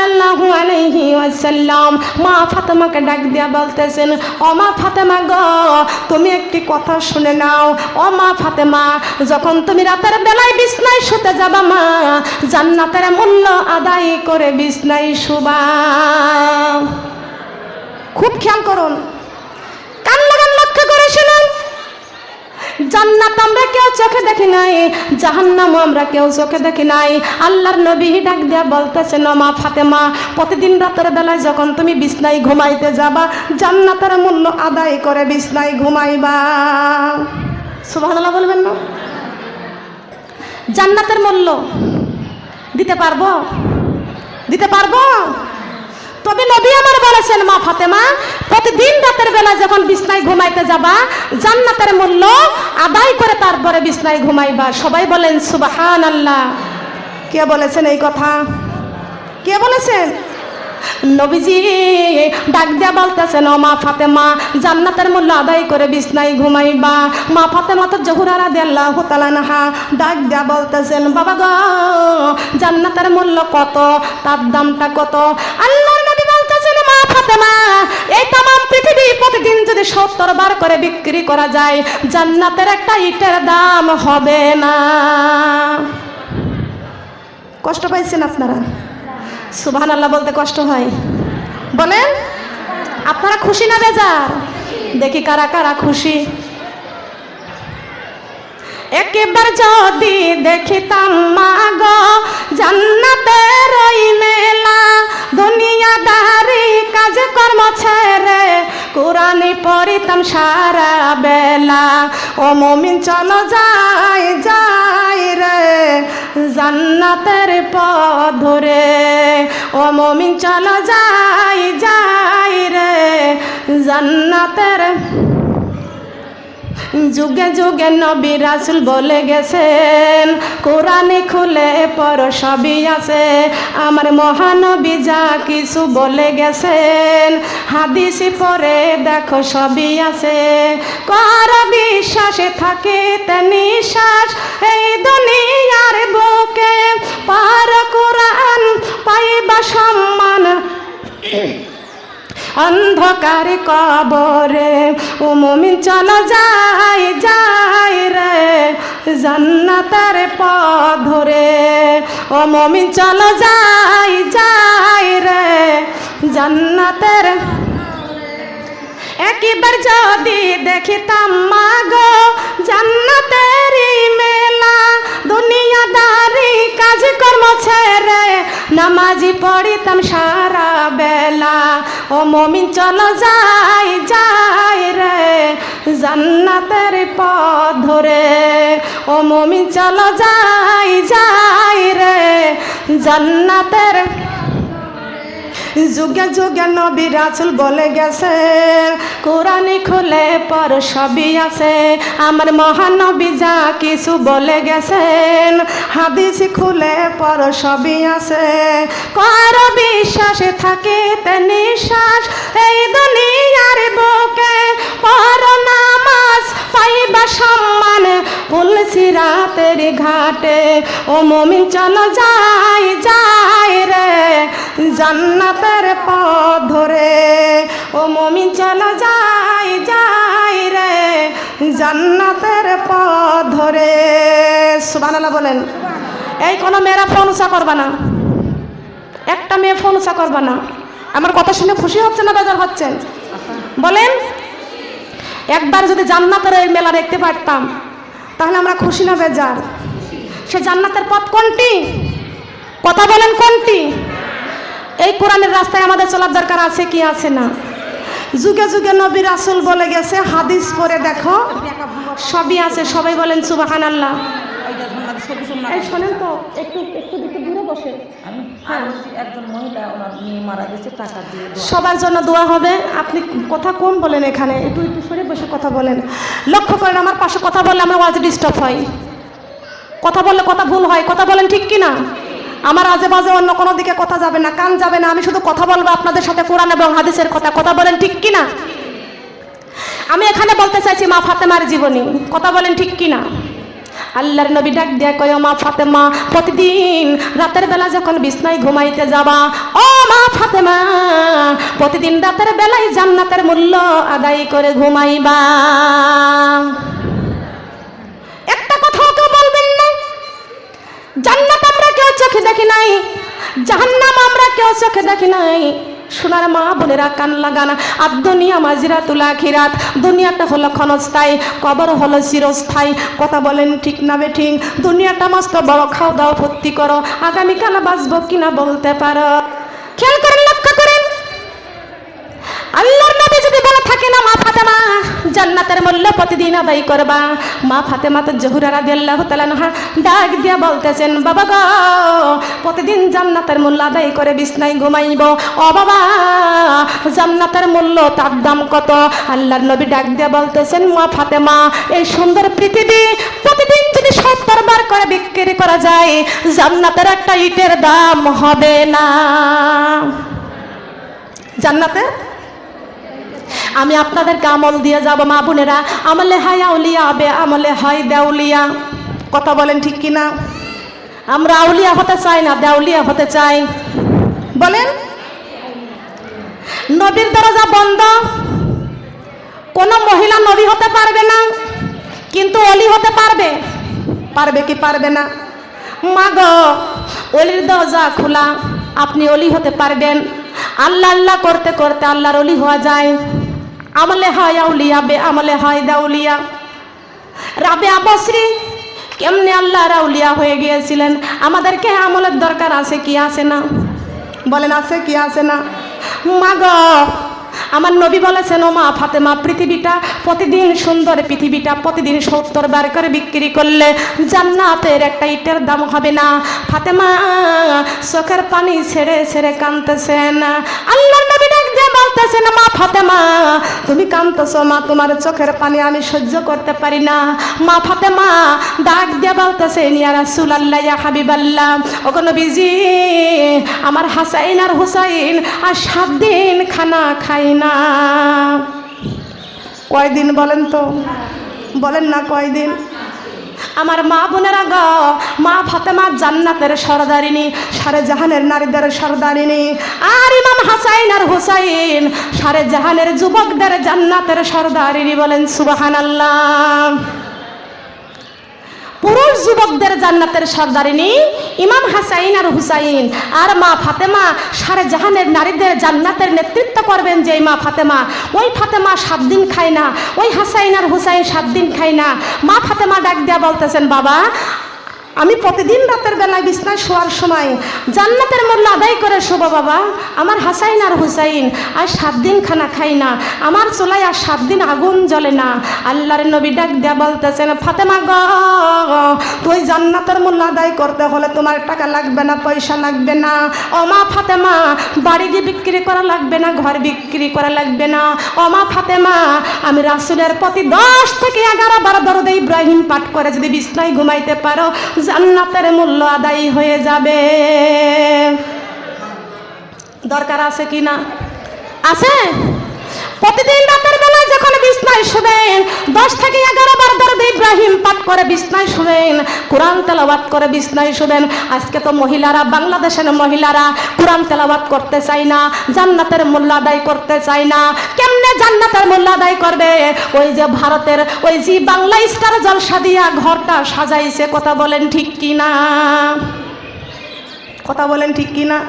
সাল্লাল্লাহু আলাইহি ওয়াসাল্লাম মা ফাতেমাকে ডাক দিয়া বলতেছেন, ও মা ফাতেমা গো, তুমি একটি কথা শুনে নাও। ও মা ফাতেমা, যখন তুমি রাতের বেলায় বিছনায় শুতে যাবা মা, জান্নাতের মূল্য আদায় করে বিছনায় শুবা। খুব খেয়াল করুন, কান লাগান, লক্ষ্য করে শুনুন। জান্নাত আমরা কেউ চোখে দেখি নাই, জাহান্নামও আমরা কেউ চোখে দেখি নাই। আল্লাহর নবী ডাক দিয়া বলতেছেন, ও মা ফাতেমা, প্রতিদিন রাতের বেলায় যখন তুমি বিছনায় ঘুমাইতে যাবা, জান্নাতের মূল্য আদায় করে বিছনায় ঘুমাইবা। সুবহানাল্লাহ বলবেন না? জান্নাতের মূল্য দিতে পারবো? দিতে পারবো? তবে নবী আমার বলেছেন, মা ফাতেমা, প্রতিদিন রাতের বেলা যখন বিছনায় ঘুমাইতে যাবা, জান্নাতের মূল্য আদায় করে তারপরে বিছনায় ঘুমাইবা। সবাই বলেন সুবহানাল্লাহ। কে বলেছেন এই কথা? কে বলেছেন? নবীজি ডাক দিয়া বলতেছেন, ও মা ফাতেমা, জান্নাতের মূল্য আদায় করে বিছনায় ঘুমাইবা। মা ফাতেমা তো জোহরা রাদিয়াল্লাহু তাআলা আনহা ডাক দিয়া বলতেছেন, বাবা গো, জান্নাতের মূল্য কত, তার দামটা কত? আল্লাহর নবী বলতেছেন, মা ফাতেমা, এই তামাম পৃথিবী প্রতিদিন যদি 70 বার করে বিক্রি করা যায়, জান্নাতের একটা ইটের দাম হবে না। কষ্ট পাইছেন আপনারা? সুবহানাল্লাহ বলতে কষ্ট হয়? বলেন, আপনারা খুশি না বেজার? দেখি কারা কারা খুশি। একবার যদি দেখিতাম মা গো জান্নাতের ওই মেলা, দুনিয়াদারি কাজ কর্ম ছেড়ে কোরআনে পড়িতাম সারা বেলা। ও মুমিন চলো যাই যাই রে জান্নাতের পথ ধরে। ও মুমিন চলো যাই যাই রে জান্নাতের। যুগে যুগে নবী রাসূল বলে গেছেন, কোরআনে খুলে পড়ো সবই আছে। আমার মহানবী যা কিছু বলে গেছেন, হাদিসে পড়ে দেখো সবই আছে। কর বিশ্বাসে থাকিতে নিঃশ্বাস এই দুনিয়ার বুকে, পার কোরআন পাইবা সম্মান অন্ধকার কবরে। ও মুমিন চলো যাই যাই রে জান্নাতের পথ ধরে। ও মুমিন চলো যাই যাই রে জান্নাতের। একবার যদি দেখিতাম মা গো জান্নাতের মেলা, দুনিয়াদারি কাজ কর্ম ছেড়ে নামাজি পড়িতাম সারা বেলা। ও মুমিন চলো যাই যাই রে জান্নাতের পথ ধরে। ও মুমিন চলো যাই যাই রে জান্নাতের। যুগে যুগে নবী রাসূল বলে গেছে, কোরআনে খুলে পড়ো সবই আছে। আমার মহানবী যা কিছু বলে গেছেন, হাদিসে খুলে পড়ো সবই আছে। কর বিশ্বাসে থাকিতে নিঃশ্বাস এই দুনিয়ার বুকে, পড়ো নামাজ পাইবা সম্মান পুলসিরাতের ঘাটে। ও মুমিন চলো যাই যাই রে জান্নাতের পথ ধরে। ও মুমিন চলো যাই যাই রে জান্নাতের পথ ধরে। সুবহানাল্লাহ বলেন। এই কোনো মেয়েরা ফোন উঁচা করবা না, একটা মেয়ে ফোন উঁচা করবা না। আমার কথা শুনে খুশি হচ্ছে না বেজার হচ্ছেন? বলেন। একবার যদি জান্নাতের এই মেলা দেখতে পারতাম, তাহলে আমরা খুশি না বেজার? সে জান্নাতের পথ কোনটি? কথা বলেন কোনটি? এই কোরআনের রাস্তায় আমাদের চলার দরকার আছে কি আছে না? যুগে যুগে নবী রাসূল বলে গেছে, হাদিস পড়ে দেখো সবই আছে। সবাই বলেন সুবহানাল্লাহ। এই শোনেন তো, একটু একটু দূরে বসে। একজন মহিলা ওনার মেয়ে মারা গেছে, টাকা দিয়ে সবার জন্য দোয়া হবে। আপনি কথা কম বলেন, এখানে একটু একটু সরে বসে কথা বলেন। লক্ষ্য করেন, আমার পাশে কথা বললে আমার ওয়াজ ডিস্টার্ব হয়, কথা বললে কথা ভুল হয়। কথা বলেন ঠিক কি না? আমার আজে বাজে অন্য কোনো দিকে কথা যাবে না, কান যাবে না। আমি শুধু কথা বলবো আপনাদের সাথে কোরআন এবং হাদিসের কথা। কথা বলেন ঠিক কি না? আমি এখানে বলতে চাইছি মা ফাতেমার জীবনী। কথা বলেন ঠিক কি না? আল্লাহর নবী ডাক দিয়া কয়, ও মা ফাতেমা, প্রতিদিন রাতের বেলা যখন বিছনায় ঘুমাইতে যাবা, ও মা ফাতেমা, প্রতিদিন রাতের বেলায় জান্নাতের মূল্য আদায় করে ঘুমাইবা। একটা কথাও কেউ বলবেন না। জান্নাত আমরা কেউ চোখে দেখি নাই, জাহান্নাম আমরা কেউ চোখে দেখি নাই। সোনার মা বোনেরা কান লাগান, আর দুনিয়া মাজিরাতুল আখিরাত, দুনিয়াটা হলো ক্ষণস্থায়ী, কবর হলো চিরস্থায়ী। কথা বলেন ঠিক না বেঠিক? দুনিয়াটা মস্ত বড়, খাও দাও ফুর্তি করো, আগামীকাল বাঁচবো কিনা বলতে পারো। খেয়াল করেন, লক্ষ্য করেন, আল্লাহর নবী যদি বলে থাকে না, মা ফাতেমা জান্নাতের মূল্য প্রতিদিন আদায় করবা, মা ফাতেমা তো জহুরা রাদিয়াল্লাহু তাআলা আনহা ডাক দিয়া বলতেছেন, বাবা গো, প্রতিদিন জান্নাতের মূল্য আদায় করে বিছনায় ঘুমাইব। ও বাবা, জান্নাতের মূল্য, তার দাম কত? আল্লাহর নবী ডাক দিয়া বলতেছেন, মা ফাতেমা, এই সুন্দর পৃথিবী প্রতিদিন যদি 70 বার করে বিক্রি করা যায়, জান্নাতের একটা ইটের দাম হবে না। জান্নাতে আমি আপনাদেরকে আমল দিয়ে যাব মা বোনেরা, আমলে হয় আউলিয়া, আবে আমলে হয় দেউলিয়া। কথা বলেন ঠিক কিনা? আমরা আউলিয়া হতে চাই না দেউলিয়া হতে চাই? বলেন। নবীর দরজা বন্ধ, কোন মহিলা নবী হতে পারবে না, কিন্তু অলি হতে পারবে। পারবে কি পারবে না? মা গো, অলির দরজা খোলা, আপনি অলি হতে পারবেন। আল্লাহ আল্লাহ করতে করতে আল্লাহর অলি হওয়া যায়। আমলে হয় আউলিয়া, বে আমলে হয় দেউলিয়া। রাবেয়া বসরি কেমনে আল্লাহর আউলিয়া হয়ে গিয়েছিলেন? আমাদেরকে আমলের দরকার আছে কি আছে না? বলেন, আছে কি আছে না? মা গো, আমার নবী বলেছেন, ও মা ফাতেমা, পৃথিবীটা প্রতিদিন সুন্দর, পৃথিবীটা প্রতিদিন 70 বার করে বিক্রি করলে জান্নাতের একটা ইটের দাম হবে না। ফাতেমা চোখের পানি ছেড়ে ছেড়ে কাঁদতেছেন। আল্লাহর নবী ডাক দিয়ে বলতেছেন, মা ফাতেমা, তুমি কাঁদতেছো মা, তোমার চোখের পানি আমি সহ্য করতে পারি না। মা ফাতেমা ডাক দিয়ে বলতেছেন, ইয়া রাসূলুল্লাহ, ইয়া হাবিবাল্লাহ, ওগো নবীজি, আমার হাসাইন আর হুসাইন আর 7 দিন খানা খাই না। কয়দিন বলেন তো? বলেন না কয়দিন? আমার মা বোনেরা গো, মা ফাতেমা জান্নাতের সরদারিনী, সারে জাহানের নারীদের সরদারিনী। আর ইমাম হাসাইন আর হুসাইন সারে জাহানের যুবকদের জান্নাতের সরদারিনী। বলেন সুবহানাল্লাহ। পুরুষ যুবকদের জান্নাতের সরদারিনী ইমাম হাসাইন আর হুসাইন। আর মা ফাতেমা সারে জাহানের নারীদের জান্নাতের নেতৃত্ব করবেন যে মা ফাতেমা, ওই ফাতেমা 7 দিন খায় না, ওই হাসাইন আর হুসাইন 7 দিন খায় না। মা ফাতেমা ডাক দিয়া বলতেছেন, বাবা, আমি প্রতিদিন রাতের বেলায় বিছনায় শোয়ার সময় জান্নাতের মূল্য আদায় করে শোব বাবা। আমার হাসাইন আর হুসাইন আর 7 দিন খানা খাই না, আমার চুলায় আর 7 দিন আগুন জ্বলে না। আল্লাহর নবী ডাক দেয়া বলতেছেন, ফাতেমা গো, তুই জান্নাতের মূল্য আদায় করতে হলে তোমার টাকা লাগবে না, পয়সা লাগবে না। ও মা ফাতেমা, বাড়ি দিয়ে বিক্রি করা লাগবে না, ঘর বিক্রি করা লাগবে না। ও মা ফাতেমা, আমি রাসূলের প্রতি 10 থেকে 11 বার দরুদ ইব্রাহিম পাঠ করে যদি বিছনায় ঘুমাইতে পারো, জান্নাতের মূল্য আদায় হয়ে যাবে। দরকার আছে কি না? আছে। প্রতিদিন রাতের বেলায় যখন বিছনায় শুবেন, 10 থেকে 11 বার দরুদ ইব্রাহিম পাঠ করে বিছনায় শুবেন, কোরআন তেলাওয়াত করে বিছনায় শুবেন। আজকে তো মহিলারা, বাংলাদেশের মহিলারা কোরআন তেলাওয়াত করতে চায় না, জান্নাতের মূল্য আদায় করতে চায় না। কেমনে জান্নাতের মূল্য আদায় করবে? ওই যে ভারতের ওই যে বাংলা স্টার জলসা দিয়া ঘরটা সাজাইছে। কথা বলেন ঠিক কি না? কথা বলেন ঠিক কি না?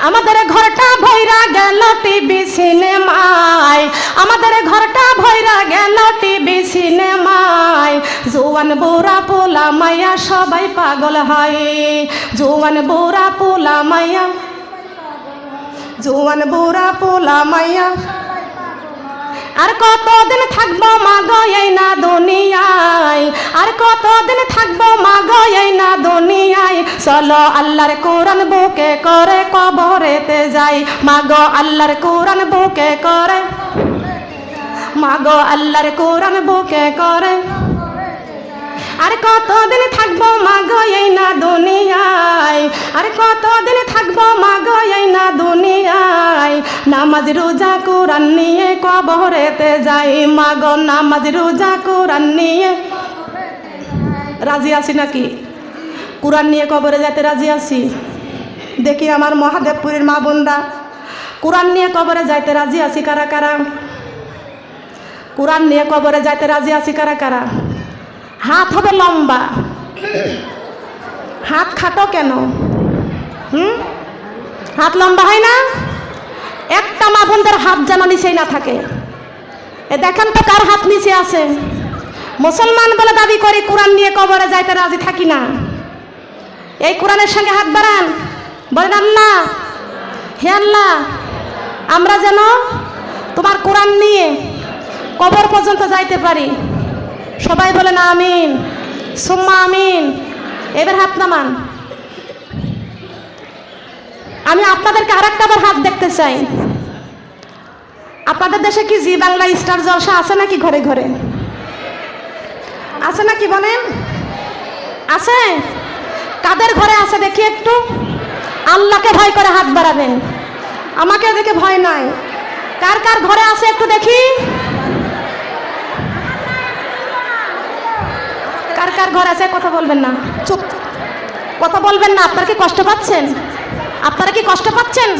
আমাদের ঘরটা ভৈরা গেল টিভি সিনেমায়, আমাদের ঘরটা ভৈরা গেল টিভি সিনেমায়। জোয়ান বুড়া পোলা মাইয়া সবাই পাগল হয়, জোয়ান বুড়া পোলা মাইয়া, জোয়ান বুড়া পোলা মাইয়া। আর কতদিন থাকবো মাগো এই না দুনিয়ায়, আর কতদিন থাকবো মাগো এই না দুনিয়ায়। চলো আল্লাহর কোরআন বুকে করে কবরেতে যাই, মাগো আল্লাহর কোরআন বুকে করে, মাগো আল্লাহর কোরআন বুকে করে। আর কতদিন থাকবো মাগো এই না দুনিয়ায়, আর কতদিন থাকবো মাগো এই না দুনিয়ায়। নামাজ রোজা কোরআন নিয়ে কবরেতে যাই, মাগো নামাজ রোজা কোরআন নিয়ে। রাজি আছি নাকি? কোরআন নিয়ে কবরে যেতে রাজি আছি? দেখি আমার মহাদেবপুরের মা বোনরা কোরআন নিয়ে কবরে যাইতে রাজি আছি কারা কারা? কোরআন নিয়ে কবরে যাইতে রাজি আছি কারা কারা? হাত হবে লম্বা, হাত খাটো কেন? হাত লম্বা হয় না? একটা মা বোনদের হাত যেন নিচেই না থাকে। এ দেখেন তো কার হাত নিচে আছে? মুসলমান বলে দাবি করি, কোরআন নিয়ে কবরে যাইতে রাজি থাকি না। এই কোরআনের সঙ্গে হাত বাড়ান, বলেন আল্লাহ, হে আল্লাহ, আমরা যেন তোমার কোরআন নিয়ে কবর পর্যন্ত যাইতে পারি। সবাই বলেন আমিন, সুম্মা আমিন। এবার হাত নামান। আমি আপনাদেরকে আরেকটা বার হাত দেখতে চাই। আপনাদের দেশে কি জি বাংলা স্টার জলসা আছে নাকি? ঘরে ঘরে আছে নাকি বলেন? আছে? কাদের ঘরে আছে দেখি একটু? আল্লাহকে ভয় করে হাত বাড়াবেন, আমাকে দেখে ভয় নাই। কার কার ঘরে আছে একটু দেখি? কার কার ঘরে আছে? কথা বলবেন না, চুপ, কথা বলবেন না। আপনারা কি কষ্ট পাচ্ছেন? আপনারা কি কষ্ট পাচ্ছেন?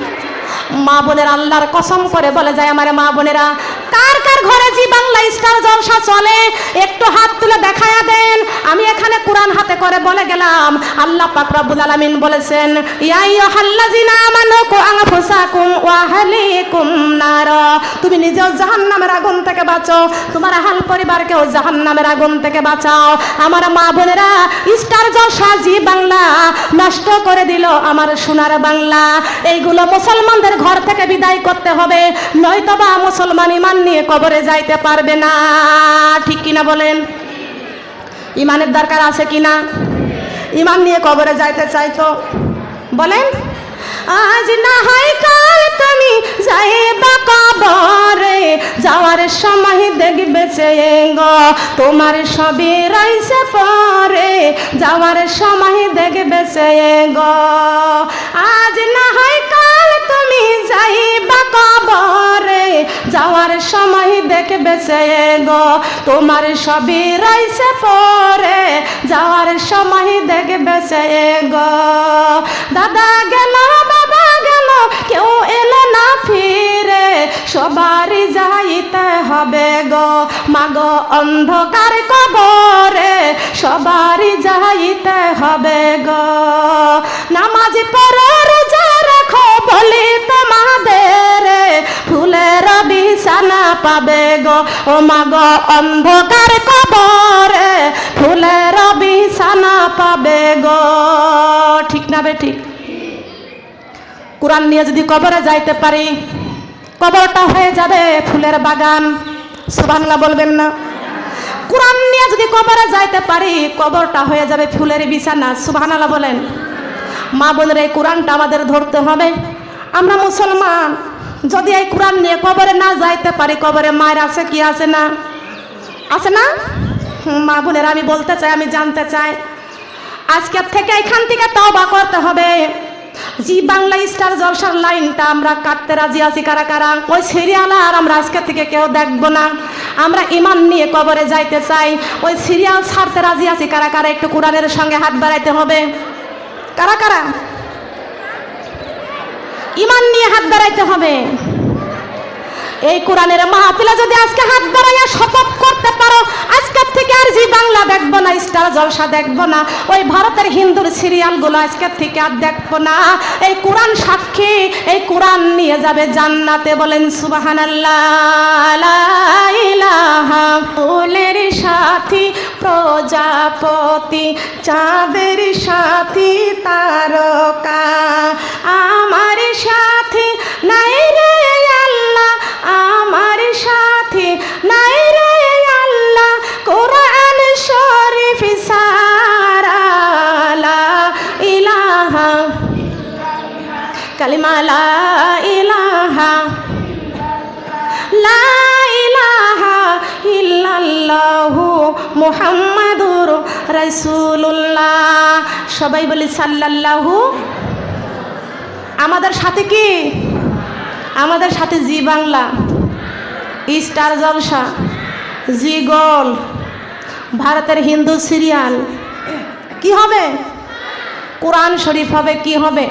মা বোনের আল্লাহর কসম করে বলে যায় আমার মা বোনেরা, কার কার ঘরে জি বাংলা স্টার জলসা চলে একটু হাত তুলে দেখায়া দেন। আমি এখানে কোরআন হাতে করে বলে গেলাম, আল্লাহ পাক রব্বুল আলামিন বলেছেন, ইয়া আইয়ুহাল্লাযিনা আমানু কু আনফুসাকুম ওয়া আহলিকুম নার। তুমি নিজেও জাহান্নামের আগুন থেকে বাঁচো, তোমার আহল পরিবারকেও জাহান্নামের আগুন থেকে বাঁচাও। আমার মা বোনেরা, স্টার জলসা জি বাংলা নষ্ট করে দিল আমার সোনার বাংলা। এইগুলো মুসলমানদের ঘর থেকে বিদায় করতে হবে, নয়তোবা মুসলমান ইমান নিয়ে কবরে যাইতে পারবে না। ঠিক কিনা বলেন? ইমানের দরকার আছে কিনা? ইমান নিয়ে কবরে যাইতে চাইতো বলেন? আজ না হয় কাল তুমি যাইবা কবরে, যাওয়ার সময় দেখবে চেঙ্গো তোমার সবই রইছে পরে, যাওয়ার সময় দেখবে চেঙ্গো। আজ না হয় কাল তুমি যাইবা কবরে, যাওয়ার সময় দেখবে চেঙ্গো তোমার সবই রইছে পরে, যাওয়ার সময় দেখবে চেঙ্গো। দাদা গেল, বাবা গেল, কেউ এলো না ফিরে, সবারই যাইতে হবে গো মাগো অন্ধকার কবরে, সবারই যাইতে হবে গো। নামাজ পড়ো, রোজা রাখো, বলি তোমাদের ফুলের বিছানা পাবে গো ও মাগো অন্ধকার কবরে, ফুলের বিছানা পাবে গো। ঠিক না বেঠিক? কোরআন নিয়ে যদি কবরে যাইতে পারি, কবরটা হয়ে যাবে ফুলের বাগান। সুবহানাল্লাহ বলবেন না? কোরআন নিয়ে যদি কবরে যাইতে পারি, কবরটা হয়ে যাবে ফুলের বিছানা। সুবহানাল্লাহ বলেন? মা বোনের, এই কোরআনটা আমাদের ধরতে হবে। আমরা মুসলমান, যদি এই কোরআন নিয়ে কবরে না যাইতে পারি, কবরে মায়ের আছে কি আছে না? আছে না? মা বোনের, আমি বলতে চাই, আমি জানতে চাই, আজকের থেকে এখান থেকে তওবা করতে হবে। জি বাংলা স্টার জলসার লাইনটা আমরা কাটতে রাজি আছি কারা কারা? ওই সিরিয়াল আর আমরা আজকে থেকে কেউ দেখবো না। আমরা ইমান নিয়ে কবরে যাইতে চাই, ওই সিরিয়াল ছাড়তে রাজি আছি কারা কারা? একটু কোরআনের সঙ্গে হাত বাড়াইতে হবে। কারা কারা? ইমান নিয়ে হাত বাড়াইতে হবে। এই কোরআনের মাহফিলে যদি আজকে হাত বাড়াইয়া শপথ করতে পারো, আজকের থেকে আর জি বাংলা দেখবো না, স্টার জলসা দেখবো না, ওই ভারতের হিন্দুর সিরিয়ালগুলো আজকের থেকে আর দেখবো না। এই কোরআন সাক্ষী, এই কোরআন নিয়ে যাবে জান্নাতে। বলেন সুবহানাল্লাহ। লা ইলাহা, ফুলের সাথী প্রজাপতি, চাঁদের সাথী তারকা, আমার সাথী নাই রে আল্লাহ, আমার সাথী নাই রে আল্লাহ, কোরআন শরীফ সারা। লা ইলাহা, কালিমা লা ইলাহা, লা ইলাহা ইল্লাল্লাহু মুহাম্মাদুর রাসূলুল্লাহ। সবাই বলি সাল্লাল্লাহু। আমাদের সাথে কি? আমাদের সাথে জি বাংলা, স্টার জলসা, জি গোল্ড, ভারতের হিন্দু সিরিয়াল, কি হবে? কোরআন শরীফ হবে। কি হবে?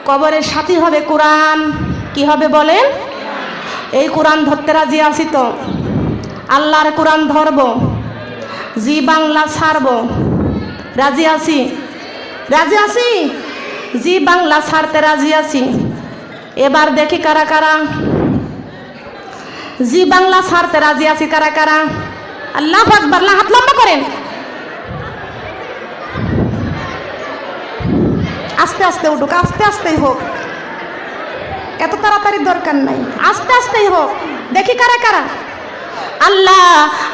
কবরের সাথী হবে কোরআন। কি হবে বলেন? এই কোরআন ধরতে রাজি আছি তো? আল্লাহর কোরআন ধরব, জি বাংলা ছাড়ব, রাজি আছি? রাজি আছি? জি বাংলা ছাড়তে রাজি আছি। এবার দেখি কারা কারা জি বাংলা ছাড়তে রাজি আছি। কারা কারা? আল্লাহু আকবার, হাত লম্বা করেন। আস্তে আস্তে উঠুক, আস্তে আস্তেই হোক, এত তাড়াতাড়ি দরকার নাই, আস্তে আস্তেই হোক। দেখি কারা কারা। আল্লাহ,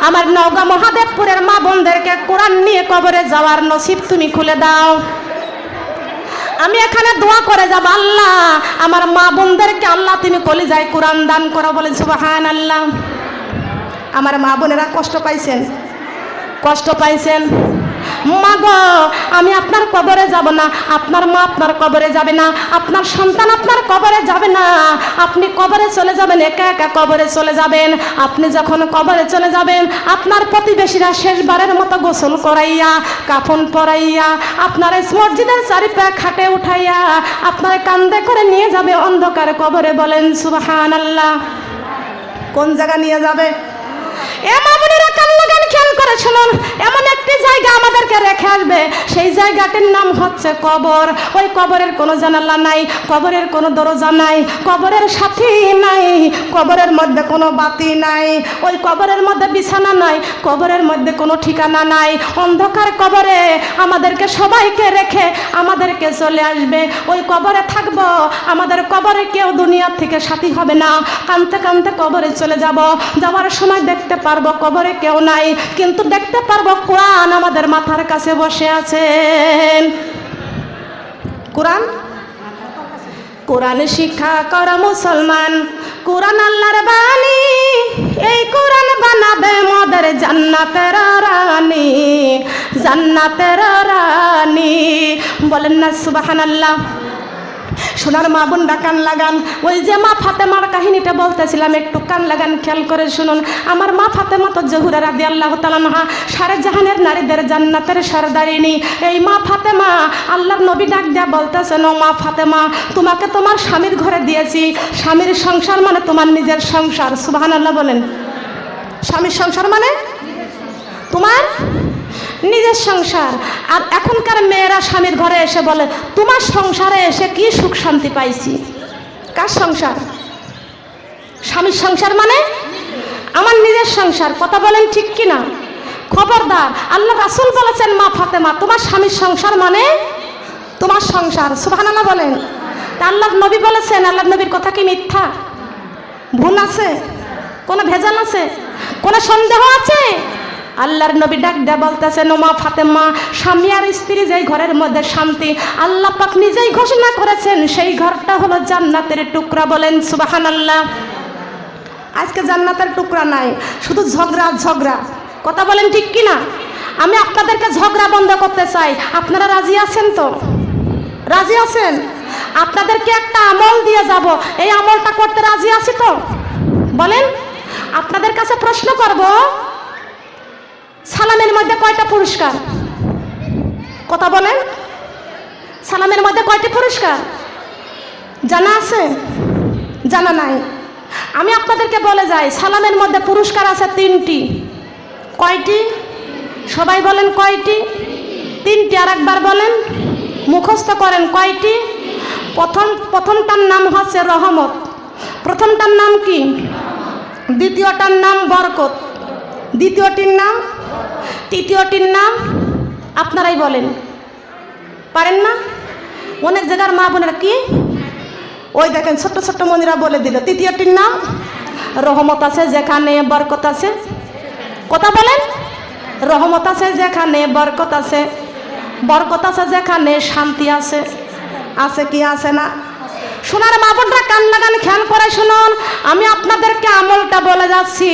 আমার নওগাঁ মহাদেবপুরের মা বোনদেরকে কোরআন নিয়ে কবরে যাওয়ার নসিব তুমি খুলে দাও। আমি এখানে দোয়া করে যাব, আল্লাহ আমার মা বোনদেরকে আল্লাহ তুমি কলিজায় কোরআন দান করো। বলেন সুবহানাল্লাহ। আমার মা বোনেরা কষ্ট পাইছেন, কষ্ট পাইছেন। মা গো, আমি আপনার কবরে যাব না, আপনার মা আপনার কবরে যাবে না, আপনার সন্তান আপনার কবরে যাবে না। আপনি কবরে চলে যাবেন, একা একা কবরে চলে যাবেন। আপনি যখন কবরে চলে যাবেন, আপনার প্রতিবেশীরা শেষবারের মতো গোসল করাইয়া, কাফন পরাইয়া, আপনার মসজিদের চারিপাশে খাটে উঠাইয়া আপনার কান্দে করে নিয়ে যাবে অন্ধকার কবরে। বলেন সুবহানাল্লাহ। কোন জায়গা নিয়ে যাবে? এ মা বোনেরা কান লাগান, খেয়াল করে শুনুন। এমন একটি জায়গা আমাদেরকে রেখে আসবে, সেই জায়গাটির নাম হচ্ছে কবর। ওই কবরের কোনো জানালা নাই, কবরের কোনো দরজা নাই, কবরের সাথী নাই, কবরের মধ্যে কোনো বাতি নাই, ওই কবরের মধ্যে বিছানা নাই, কবরের মধ্যে কোনো ঠিকানা নাই। অন্ধকার কবরে আমাদেরকে সবাইকে রেখে আমাদেরকে চলে আসবে। ওই কবরে থাকবো, আমাদের কবরে কেউ দুনিয়ার থেকে সাথী হবে না। কানতে কানতে কবরে চলে যাব, যাওয়ার সময় দেখতে পারবো কবরে কেউ নাই, কিন্তু দেখতে পারবো কোরআন আমাদের মাথার কাছে বসে আছেন। কোরআন, কোরআন শিক্ষা কর মুসলমান, কোরআন আল্লাহর বাণী, এই কোরআন বানাবে মোদের জান্নাতের রানী, জান্নাতের রানী। বলেন না সুবহানাল্লাহ। সোনার মা বোনরা কান লাগান। ওই যে মা ফাতেমার কাহিনীটা বলতেছিলাম, একটু কান লাগান, খেয়াল করে শুনুন। আমার মা ফাতেমা তো জহুরা রাদিয়াল্লাহু তাআলা আনহা, সারে জাহানের নারীদের জান্নাতের সরদারিনী। এই মা ফাতেমা, আল্লাহর নবী ডাক দেয়া বলতেছেন, ও মা ফাতেমা, তোমাকে তোমার স্বামীর ঘরে দিয়েছি। স্বামীর সংসার মানে তোমার নিজের সংসার। সুবহানাল্লাহ বলেন। স্বামীর সংসার মানে তোমার নিজের সংসার। আর এখনকার মেয়েরা স্বামীর ঘরে এসে বলে, তোমার সংসারে এসে কি সুখ শান্তি পাইছি। কার সংসার? স্বামীর সংসার মানে আমার নিজের সংসার। কথা বলেন ঠিক কিনা? খবরদার, আল্লাহ রাসূল বলেছেন, মা ফাতেমা, তোমার স্বামীর সংসার মানে তোমার সংসার। সুবহানাল্লাহ বলেন। তা আল্লাহর নবী বলেছেন, আল্লাহর নবীর কথা কি মিথ্যা? ভুল আছে? কোনো ভেজাল আছে? কোনো সন্দেহ আছে? আল্লাহর নবী ডাক দেয়া বলতেছেন, ও মা ফাতেমা, স্বামী আর স্ত্রী যেই ঘরের মধ্যে শান্তি, আল্লাহ পাক নিজেই ঘোষণা করেছেন, সেই ঘরটা হলো জান্নাতের টুকরা। বলেন সুবহানাল্লাহ। আজকে জান্নাতের টুকরা নাই, শুধু ঝগড়া ঝগড়া। কথা বলেন ঠিক কিনা? আমি আপনাদেরকে ঝগড়া বন্ধ করতে চাই। আপনারা রাজি আছেন তো? রাজি আছেন? আপনাদেরকে একটা আমল দিয়ে যাব, এই আমলটা করতে রাজি আছি তো? বলেন। আপনাদের কাছে প্রশ্ন করব, সালামের মধ্যে কয়টা পুরস্কার? কথা বলেন। সালামের মধ্যে কয়টি পুরস্কার জানা আছে? জানা নাই? আমি আপনাদেরকে বলে যাই, সালামের মধ্যে পুরস্কার আছে তিনটি। কয়টি? সবাই বলেন কয়টি? তিনটি। আর একবার বলেন, মুখস্থ করেন। কয়টি? প্রথমটার নাম হচ্ছে রহমত। প্রথমটার নাম কি? দ্বিতীয়টার নাম বরকত। দ্বিতীয়টির নাম? তৃতীয়টির নাম আপনারাই বলেন। পারেন না? অনেক জায়গার মা বোনেরা কি, ওই দেখেন ছোট্ট ছোট্ট মনিরা বলে দিল। তৃতীয়টির নাম রহমত আছে যেখানে বরকত আছে। কথা বলেন। রহমত আছে যেখানে বরকত আছে, বরকত আছে যেখানে শান্তি আছে। আছে কি আছে না? সোনার মা বোনরা কান লাগান, খেয়াল করে শুনুন। আমি আপনাদেরকে আমলটা বলে যাচ্ছি,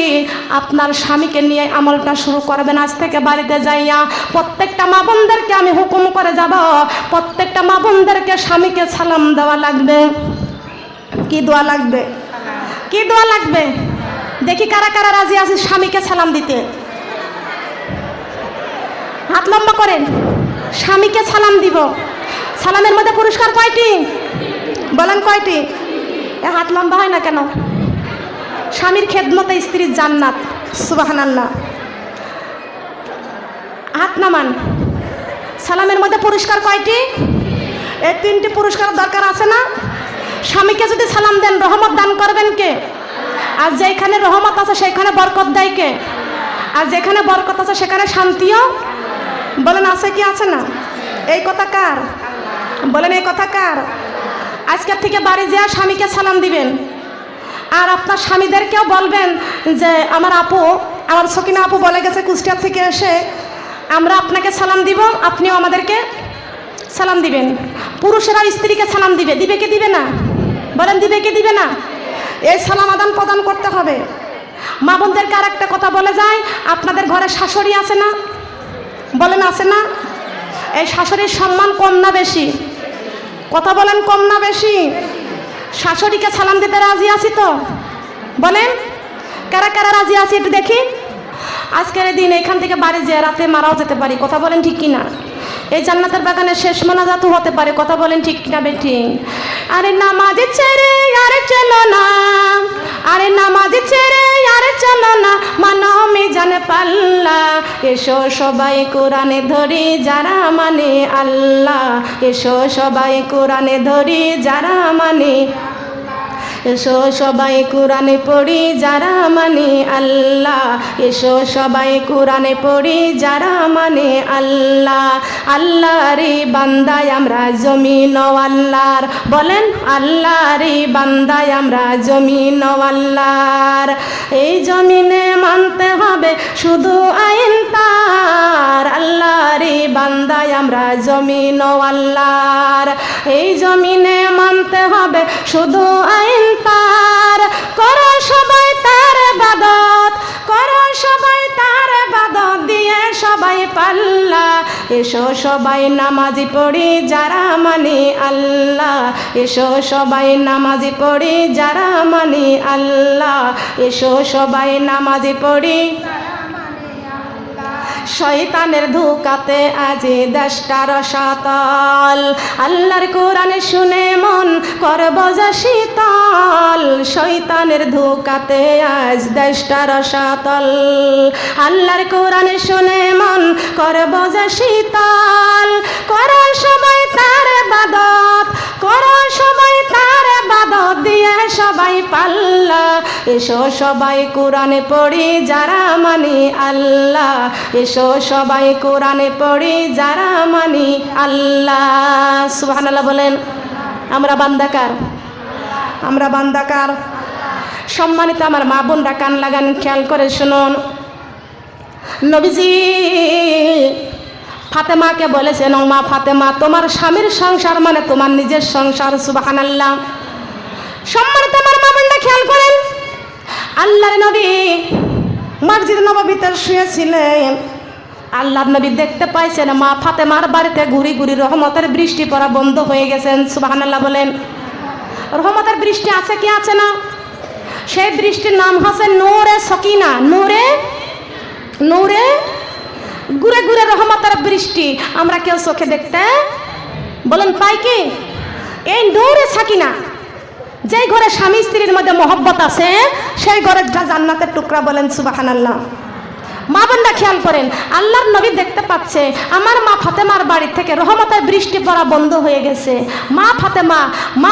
আপনার স্বামীকে নিয়ে আমলটা শুরু করবেন। আজ থেকে বাড়িতে যাইয়া প্রত্যেকটা মা বোনদেরকে আমি হুকুম করে যাব, প্রত্যেকটা মা বোনদেরকে স্বামীকে সালাম দেওয়া লাগবে। কি দোয়া লাগবে? কি দোয়া লাগবে? দেখি কারা কারা রাজি আছে স্বামীকে সালাম দিতে। হাত লম্বা করেন। স্বামীকে সালাম দিব। সালামের মধ্যে পুরস্কার কয়টি? বলেন কয়টি? এ হাত লম্বা হয় না কেন? স্বামীর খেদমতে স্ত্রীর জান্নাত। সুবহানাল্লাহ। হাত নামান। সালামের মধ্যে পুরস্কার কয়টি? এই 3টি পুরস্কার দরকার আছে না? স্বামীকে যদি সালাম দেন রহমত দান করবেন কে? আর যেখানে রহমত আছে সেখানে বরকত দেয় কে? আর যেখানে বরকত আছে সেখানে শান্তিও, বলেন আছে কি আছে না? এই কথা কার? বলেন এই কথা কার? আজকের থেকে বাড়ি যেয়ে স্বামীকে সালাম দিবেন। আর আপনার স্বামীদেরকেও বলবেন যে আমার আপু, আমার সকিনা আপু বলে গেছে কুষ্টিয়া থেকে এসে, আমরা আপনাকে সালাম দিব, আপনিও আমাদেরকে সালাম দিবেন। পুরুষেরা স্ত্রীকে সালাম দিবে, দিবে কি দিবে না? বলেন দিবে কি দিবে না? এই সালাম আদান প্রদান করতে হবে। মা বোনদেরকে আর একটা কথা বলে যায়, আপনাদের ঘরে শাশুড়ি আছে না? বলেন আছে না? এই শাশুড়ির সম্মান কম না বেশি? কথা বলেন কম না বেশি? শাশুড়িকে সালাম দিতে রাজি আছি তো? বলেন কারা কারা রাজি আছি একটু দেখি। আজকের দিন এখান থেকে বাড়ি যেয়ে রাতে মারাও যেতে পারি, কথা বলেন ঠিক কিনা? এই জান্নাতের বাগানে শেষ মোনাজাতও হতে পারে, কথা বলেন ঠিক কিনা বেঠি? আরে নামাজ ছেড়ে আরে চলো না, আরে নামাজ ছেড়ে আরে চলো না, মানো মিজানে পাল্লা। এসো সবাই কোরআনে ধরি যারা মানে আল্লাহ, এসো সবাই কোরআনে ধরি যারা মানে, এসো সবাই কোরআনে পড়ি যারা মানে আল্লাহ, এসো সবাই কোরআনে পড়ি যারা মানে আল্লাহ। আল্লাহরই বান্দায় আমরা জমিন আল্লাহর, বলেন আল্লাহরই বান্দায় আমরা জমিন আল্লাহর। এই জমিনে মানতে হবে শুধু আইন তার, আল্লাহরই বান্দায় আমরা জমিন আল্লাহর। এই জমিনে মানতে হবে শুধু আইন তার, করো সবাই তার ইবাদত, করো সবাই তার ইবাদত দিয়ে সবাই পাল্লা। এসো সবাই নামাজি পড়ি যারা মানে আল্লাহ, এসো সবাই নামাজি পড়ি যারা মানে আল্লাহ, এসো সবাই নামাজি পড়ি। শয়তানের ধোঁকাতে আজি দেশটা রসাতল, আল্লাহর কোরআনে শুনে মন করব যে শীতল। শয়তানের ধোঁকাতে আজ দেশটা রসাতল, আল্লাহর কোরআনে শুনে মন করব যে শীতল। করো সবাই তার ইবাদত, করো সবাই তার ইবাদত দিয়ে সবাই পাল্লা। এসো সবাই কোরআনে পড়ি যারা মানি আল্লাহ, এসো সবাই কোরআনে পড়ি যারা মানি আল্লাহ। সুবহানাল্লাহ বলেন। আমরা বান্দাকার, আমরা বান্দাকার। সম্মানিত আমার মা বোনরা কান লাগান, খেয়াল করে শুনুন। নবীজি ফাতেমাকে বলেছেন, ও মা ফাতেমা, তোমার স্বামীর সংসার মানে তোমার নিজের সংসার। সুবহানাল্লাহ। সম্মানিত আমার মা বোনরা খেয়াল করেন, আল্লাহর নবী মসজিদ নববীতে শুয়েছিলেন। আল্লাহর নবী দেখতে পাইছেন মা ফাতেমার বাড়িতে ঘুরি ঘুরি রহমতের বৃষ্টি পড়া বন্ধ হয়ে গেছেন। সুবহানাল্লাহ বলেন। রহমতের বৃষ্টি আছে কি আছে না? সেই বৃষ্টির নাম হচ্ছে নূরে সকিনা। নূরে নূরে ঘুরে ঘুরে রহমতের বৃষ্টি আমরা কেউ চোখে দেখতে বলেন পাই কি? এই নূরে সকিনা, যেই ঘরে স্বামী স্ত্রীর মধ্যে মহব্বত আছে সেই ঘরের জান্নাতের টুকরা। বলেন সুবহানাল্লাহ। মা বোনরা খেয়াল করেন, আল্লাহর নবী দেখতে পাচ্ছে আমার মা ফাতেমার বাড়ি থেকে রহমতের বৃষ্টি পড়া বন্ধ হয়ে গেছে। মা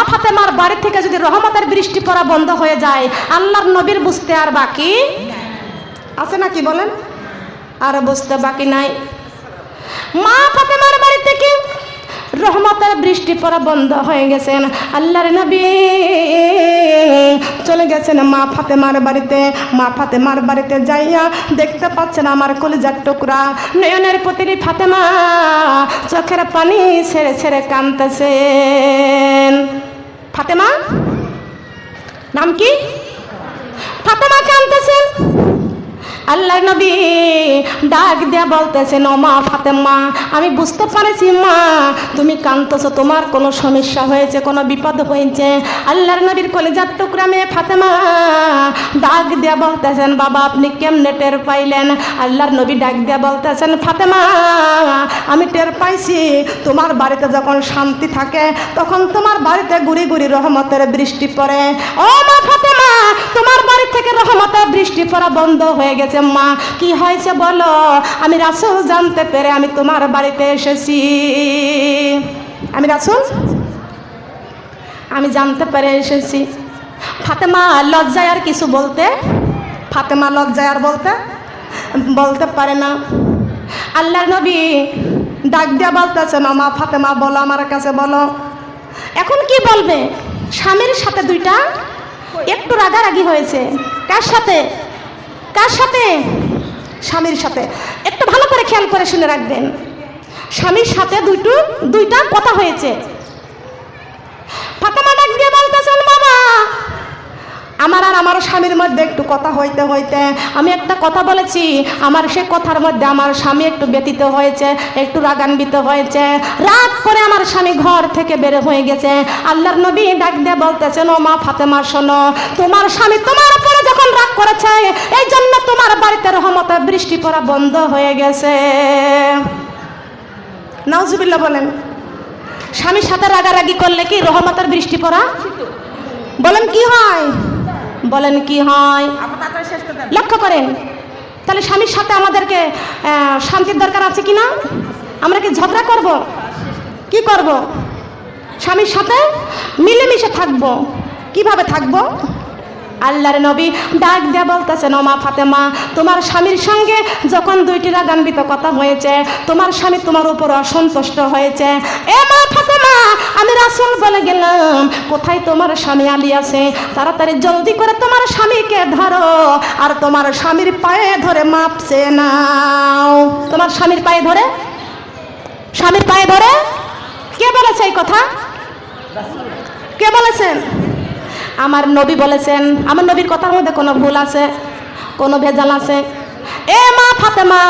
ফাতেমার বাড়ি থেকে যদি রহমতের বৃষ্টি পড়া বন্ধ হয়ে যায়, আল্লাহর নবীর বুঝতে আর বাকি আছে নাকি? বলেন আর বুঝতে বাকি নাই। মা ফাতেমার বাড়ি থেকে রহমতের বৃষ্টি পড়া বন্ধ হয়ে গেছেন। আল্লাহর নবী চলে গেছেন মা ফাতেমার বাড়িতে। মা ফাতেমার বাড়িতে যাইয়া দেখতে পাচ্ছেন আমার কলিজার টুকরা নয়নের প্রতিটি ফাতেমা চোখের পানি ছেড়ে ছেড়ে কাঁদতেছেন। ফাতেমা নাম কি? ফাতেমা কাঁদতেছেন। আল্লাহর নবী ডাক দিয়া বলতেছেন, ও মা ফাতেমা, আমি বুঝতে পারছি মা তুমি কাঁদতেছো, তোমার কোনো সমস্যা হয়েছে, কোনো বিপদ হয়েছে। আল্লাহর নবীর কলিজার টুকরা মেয়ে ফাতেমা ডাক দিয়া বলতেছেন, বাবা আপনি কেমনে টের পাইলেন? আল্লাহর নবী ডাক দিয়া বলতেছেন, ফাতেমা আমি টের পাইছি তোমার বাড়িতে যখন শান্তি থাকে তখন তোমার বাড়িতে গুড়ি গুড়ি রহমতের বৃষ্টি পড়ে। ও মা ফাতেমা, তোমার বাড়ি থেকে রহমতের বৃষ্টি পড়া বন্ধ হয়ে গেছে। মা কি হয়েছে বলো? আমি রাসূল জানতে পেরে আমি তোমার বাড়িতে এসেছি। আমি রাসূল আমি জানতে পেরে এসেছি। ফাতেমা লজ্জায় আর কিছু ফাতেমা লজ্জায় আর বলতে পারে না। আল্লাহর নবী ডাক দিয়া বলতেছে, মা ফাতেমা বলো, আমার কাছে বলো এখন কি বলবে? স্বামীর সাথে দুইটা একটু রাগারাগি হয়েছে। কার সাথে? স্বামীর সাথে। একটু ভালো করে খেয়াল করে শুনে রাখবেন, স্বামীর সাথে দুইটা কথা হয়েছে। ফাতেমা ডাক দিয়ে বলতেছেন, বাবা আমার আর আমার স্বামীর মধ্যে একটু কথা হইতে হইতে আমি একটা কথা বলেছি, আমার সে কথার মধ্যে আমার স্বামী একটু ব্যতীত হয়েছে, একটু রাগান্বিত হয়েছে। রাগ করে আমার স্বামী ঘর থেকে বের হয়ে গেছে। আল্লাহর নবী ডাক দিয়ে বলতেছেন, ও মা ফাতেমা শোনো, তোমার স্বামী তোমার উপরে যখন রাগ করেছে এই জন্য তোমার বাড়িতে রহমতের বৃষ্টি পড়া বন্ধ হয়ে গেছে। নাউজুবিল্লাহ বলেন। স্বামীর সাথে রাগারাগি করলে কি রহমতের বৃষ্টি পড়া? বলেন কি হয়? লক্ষ্য করেন। তাহলে স্বামীর সাথে আমাদেরকে শান্তির দরকার আছে কিনা? আমরা কি ঝগড়া করব? কি করব? স্বামীর সাথে মিলেমিশে থাকবো। কিভাবে থাকবো? আল্লাহর নবী ডাক দিয়ে বলতেছেন, ও মা ফাতেমা, তোমার স্বামীর সঙ্গে যখন দুইটি রাগান্বিত কথা হয়েছে, তোমার স্বামী তোমার উপর অসন্তুষ্ট হয়েছে। এ মা ফাতেমা, আমি রাসূল বলে গেলাম, কোথায় তোমার স্বামী আলী আছে? তাড়াতাড়ি জলদি করে তোমার স্বামীকে ধরো আর তোমার স্বামীর পায়ে ধরে মাপ চেয়ে নাও। তোমার স্বামীর পায়ে ধরে কে বলেছে এই কথা? কে বলেছেন? আমার নবী বলেছেন। আমার নবীর কথার মধ্যে কোনো ভুল আছে? কোনো ভেজাল আছে? এ মা ফাতেমা,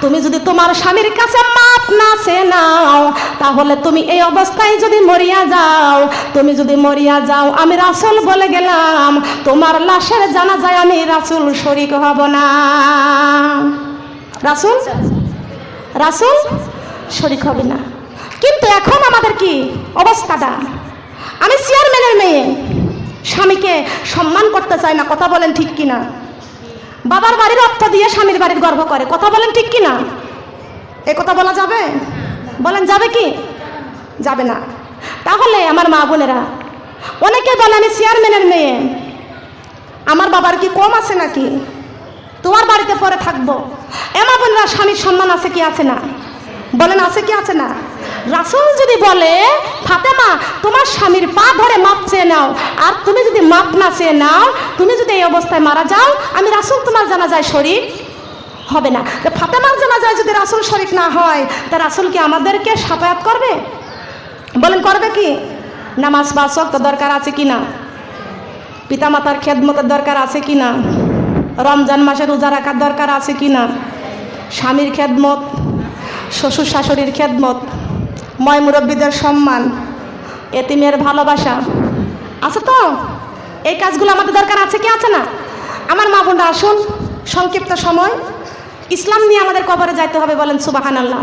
তুমি যদি তোমার স্বামীর কাছে মাপ না চেয়ে নাও তাহলে তুমি এই অবস্থায় যদি মরিয়া যাও, আমি রাসূল বলে গেলাম, তোমার লাশের জানাজায় আমি রাসূল শরীক হব না। রাসূল শরীক হবে না। কিন্তু এখন আমাদের কি অবস্থাটা? আমি চেয়ারম্যানের মেয়ে, স্বামীকে সম্মান করতে চাই না। কথা বলেন ঠিক কিনা? বাবার বাড়ির অর্থ দিয়ে স্বামীর বাড়ির গর্ব করে। কথা বলেন ঠিক কিনা? এ কথা বলা যাবে? বলেন যাবে কি? যাবে না। তাহলে আমার মা বোনেরা, অনেকে বলে আমি চেয়ারম্যানের মেয়ে, আমার বাবার কি কম আছে নাকি? তোমার বাড়িতে পরে থাকবো। এ মা বোনেরা, স্বামীর সম্মান আছে কি আছে না? বলেন আছে কি আছে না? রাসূল যদি বলে, ফাতেমা তোমার স্বামীর পা ধরে মাপ চেয়ে নাও, আর তুমি যদি মাপ না চেয়ে নাও, তুমি যদি এই অবস্থায় মারা যাও, আমি রাসূল তোমার জানাজায় শরীক হবে না। তো ফাতেমার জানাজায় যদি রাসূল শরীক না হয়, তা রাসূল কি আমাদেরকে শাফায়াত করবে? বলেন করবে কি? নামাজ 5 ওয়াক্ত দরকার আছে কিনা? পিতামাতার খেদমতের দরকার আছে কিনা? রমজান মাসে রোজা রাখার দরকার আছে কিনা? স্বামীর খেদমত, শ্বশুর শাশুড়ির খেদমত, ময় মুরব্বীদের সম্মান, এতিমের ভালোবাসা আছে তো? এই কাজগুলো আমাদের দরকার আছে কি আছে না? আমার মা বোনরা আসুন, সংক্ষিপ্ত সময় ইসলাম নিয়ে আমাদের কবরে যাইতে হবে। বলেন সুবহানাল্লাহ।